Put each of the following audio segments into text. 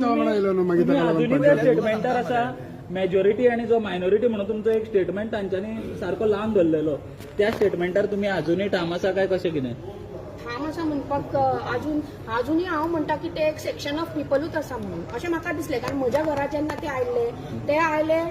तुमच्या वांगडा आयलो न्हू मागीर ताका लागून अजूनही पंचायत स्टेटमेंटार आसा मेजॉरिटी आणि जो मायनॉरिटी म्हणून तुमचो एक स्टेटमेंट तांच्यांनी सारको लावन धरलेलो त्या स्टेटमेंटार तुम्ही अजूनही ठाम आसा काय कशें कितें ठाम आसा म्हणपाक अजूनही हांव म्हणटा की ते एक सेक्शन ऑफ पिपलूच आसा म्हणून अशें म्हाका दिसलें कारण म्हज्या घरा जेन्ना ते आयले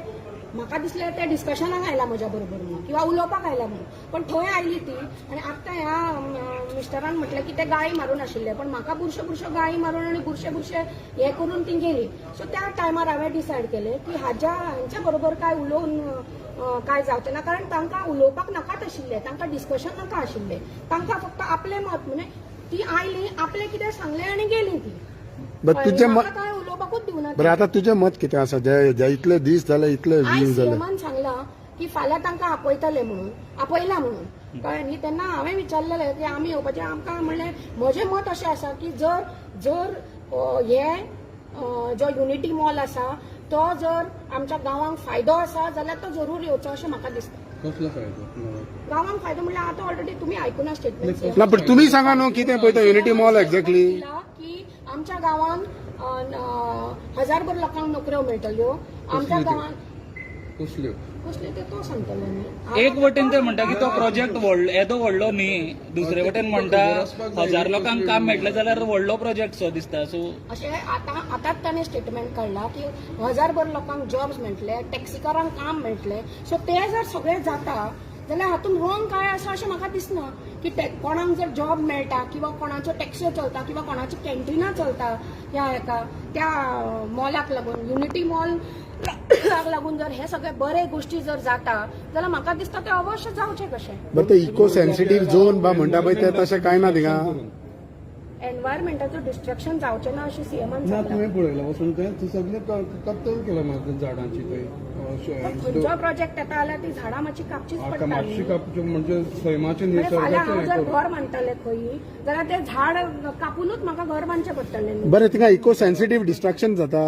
म्हाका दिसलें ते डिस्कशनाक आयला म्हज्या बरोबर म्हणून किंवा उलोवपाक आयला म्हणून पण थंय आयली ती आनी आत्तां ह्या मिस्टरान म्हटलें की ते गाळी मारून आशिल्ले पण म्हाका बुरश्यो गाळी मारून आनी बुरशे हे करून ती गेली सो त्या टायमार हांवें डिसायड केलें की हांच्या बरोबर काय उलोवन काय जावचें ना कारण तांकां उलोवपाक नाकाच आशिल्लें तांकां डिस्कशन नाका आशिल्लें तांकां फक्त आपलें मत म्हणजे ती आयली आपलें कितें सांगलें आनी गेली ती तुजें मत काय उलोवपाकूच दिवना बरें आतां तुजें मत कितें आसा जे इतले दीस जाले इतले आयज वीक जाले सीएमान सांगला की फाल्यां तांकां आपयतले म्हणून आपयला म्हणून कळ्ळें न्ही तेन्ना हांवें विचारलेलें की आमी येवपाचें आमकां म्हणलें म्हजें मत अशें आसा की जर हे जो युनिटी मॉल आसा तो जर आमच्या गांवांक फायदो आसा जाल्यार तो जरूर येवचो अशें म्हाका दिसता कसलो फायदो गांवांक फायदो म्हणल्यार आतां ऑलरेडी तुमी आयकुना स्टेटमेंट ना पण तुमी सांगा न्हू कितें पळय तो युनिटी मॉल एक्झॅक्टली की आमच्या गांवांत 1000भर लोकांक नोकऱ्यो मेळटल्यो आमच्या गांवांत कसले ते तो सांगतलो न्ही एक वटेन ते म्हणटा की तो प्रोजेक्ट येदो व्हडलो न्ही दुसरे वटेन म्हणटा 1000 लोकांक काम मेळटलें जाल्यार व्हडलो प्रोजेक्ट सो दिसता सो अशें आतांच ताणें स्टेटमेंट काडला की 1000भर लोकांक जॉब्स मेळटले टॅक्सीकारांक काम मेळटलें सो ते जर सगळें जाता जाल्यार हातूंत रॉंग काय आसा अशें म्हाका दिसना की कोणाक जर जॉब मेळटा किंवा कोणाच्यो टॅक्स्यो चलता किंवा कोणाची कॅन्टिनां चलता त्या मॉलाक लागून युनिटी मॉल लागून जर हे सगळे बरे गोष्टी जर जाता जाल्यार म्हाका दिसता ते अवश्य जावचे कशें बरं ते इको सेन्सिटीव झोन बा म्हणटा पळय ते तशें कांय ना थिंगा एनवायरमेंटाचो डिस्ट्रक्शन जावचें ना अशें सीएमान ना सांगलां तुवें पळयलां वचून थंय सगळें कत्तल केला म्हाका झाडांची थंय खंयचो प्रोजेक्ट येता जाल्यार ती झाडां मातशी कापचीच मातशी पडटाली कापच्यो म्हणजे सैमाचे म्हणजे फाल्यां हांव जर निसर्गाचें घर बांदतलें खंयी जाल्यार तें झाड कापूनच म्हाका घर बांदचें पडटलें न्ही बरें थिंगा इको सेन्सिटीव डिस्ट्रक्शन जाता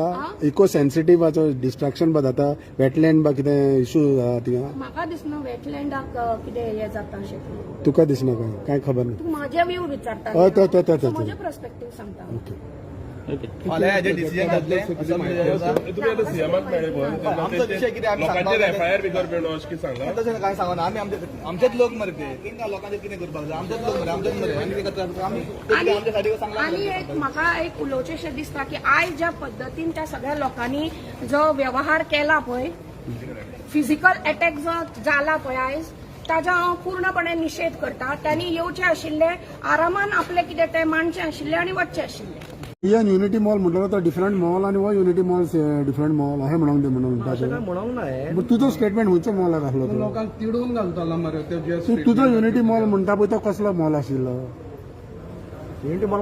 इको सेन्सिटिवाचो डिस्ट्रक्शन बा जाता वेटलँड बा कितें इशू जाता थिंगा म्हाका दिसना वेटलँडाक कितें हें जाता अशें तुका दिसना काय खबर ना तूं म्हाजे व्यू विचारता हय ते म्हजे पर्स्पेक्टीव सांगता ओके फाल्यां हेजे डिसिजन जातलें तुम्ही आता सीएमाक मेळ्ळे पळय आमचो विशय कितें आमी लोकांचेर एफआयआर बी करपी न्हू अशें कितें सांगला तशें कांय सांगना आमी आमचेच लोक मरे ते तेंकां लोकांचेर कितें करपाक जाय आमचेच लोक मरे आमचेच मरे आमी कितें आमी आमच्या सायडीक सांगला आनी एक म्हाका एक उलोवचेशें दिसता की आयज ज्या पद्दतीन त्या सगळ्या लोकांनी जो व्यवहार केला पळय फिजिकल अटॅक जो जाला पळय आयज ताजो हांव पूर्णपणे निशेध करता त्यांनी येवचे आशिल्ले आरामान आपले कितें ते मांडचे आशिल्ले आनी वचचे आशिल्ले इयन युनिटी मॉल म्हणटलो तो डिफरंट मॉल आणि हो युनिटी मॉल डिफरंट मॉल अशें म्हणूंक दे म्हणून म्हणूंक ना तुजो स्टेटमेंट खंयचो मॉलाक आसलो तो लोकांक तिडून घालतालो मरे ते तुजो युनिटी मॉल म्हणटा पळय तो कसलो मॉल आशिल्लो युनिटी मॉल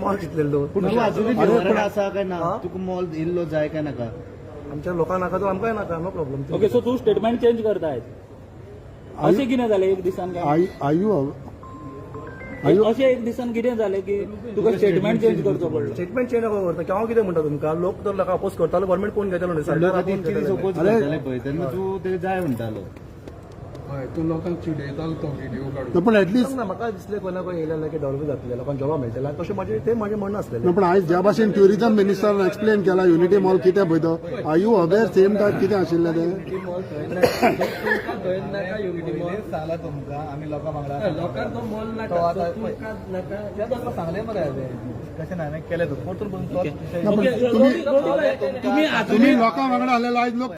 मॉल चितलेलो आसा काय ना तुका मॉल इल्लो जाय काय नाका आमच्या लोकांक नाका तो आमकांय नाका नो प्रॉब्लेम ओके सो तूं स्टेटमेंट चेंज करताय अशें कितें जालें एक दिसान काय अशें एक दिसान कितें जालें की तुका स्टेटमेंट चेंज करचो पडलो स्टेटमेंट चेंज नका करता केव्हा कितें म्हणटा तुमकां लोक तर लोकांक अपोज करतालो गव्हर्मेंट कोण घेतलो न्ही सरकार कोण घेतलेलो पळय तेन्ना तूं ते जाय म्हणटालो हय तूं लोकांक चिडयतालो तो व्हिडिओ काडून पण एटलीस्ट ना म्हाका दिसलें कोणा कोण येयलें की डेव्हलप जातलें लोकांक जॉबा मेळटलें तशें म्हजें म्हणणं आसलेलें पण आयज ज्या भाशेन ट्युरिझम मिनिस्टरान एक्सप्लेन केला युनिटी मॉल कितें पळय तो are you aware same type कितें आशिल्लें तें सांगला तुमकां आमी लोकां वांगडा लोकांक तो मॉल नाका सांगलें मरे कशें ना हांवें केलें परतून तुम्ही तुम्ही लोकां वांगडा आसलेलो आयज लोक